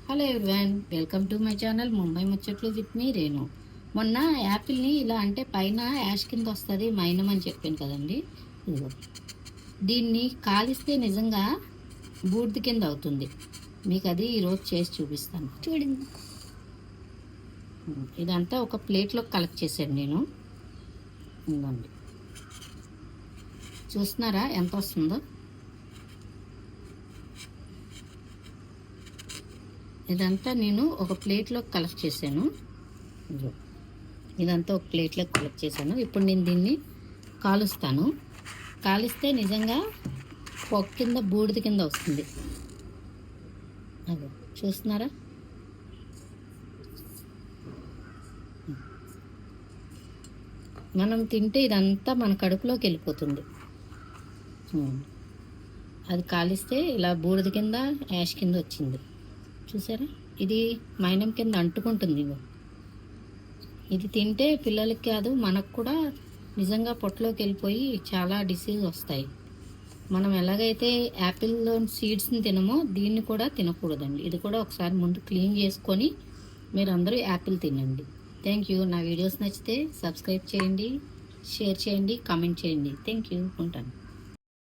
Hello everyone, welcome to my channel Mumbai ముచ్చట్లు with me Renu. మొన్న యాపిల్ని ఇలా అంటే పైన యాష్ కింద వస్తుంది మైనం అని చెప్పాను కదండి. ఇదిగో దీన్ని కాలిస్తే నిజంగా బూడిద కింద అవుతుంది. మీకు అది ఈరోజు చేసి చూపిస్తాను చూడండి. ఇదంతా ఒక ప్లేట్లో కలెక్ట్ చేశాను నేను. ఇదండి, చూస్తున్నారా ఎంత వస్తుందో. ఇదంతా నేను ఒక ప్లేట్లో కలెక్ట్ చేశాను. ఇదంతా ఒక ప్లేట్లో కలెక్ట్ చేశాను. ఇప్పుడు నేను దీన్ని కాలుస్తాను. కాలిస్తే నిజంగా పొగ కింద బూడిద కింద వస్తుంది. అదే చూస్తున్నారా. మనం తింటే ఇదంతా మన కడుపులోకి వెళ్ళిపోతుంది. అది కాలిస్తే ఇలా బూడిద కింద యాష్ కింద వచ్చింది. చూసారా, ఇది మైనం కింద అంటుకుంటుంది. ఇది తింటే పిల్లలకి కాదు మనకు కూడా నిజంగా పొట్టలోకి వెళ్ళిపోయి చాలా డిసీజ్ వస్తాయి. మనం ఎలాగైతే యాపిల్లో సీడ్స్ని తినమో దీన్ని కూడా తినకూడదండి. ఇది కూడా ఒకసారి ముందు క్లీన్ చేసుకొని మీరు అందరూ యాపిల్ తినండి. Thank you. నా వీడియోస్ నచ్చితే సబ్స్క్రైబ్ చేయండి, షేర్ చేయండి, కామెంట్ చేయండి. Thank you. ఉంటాను.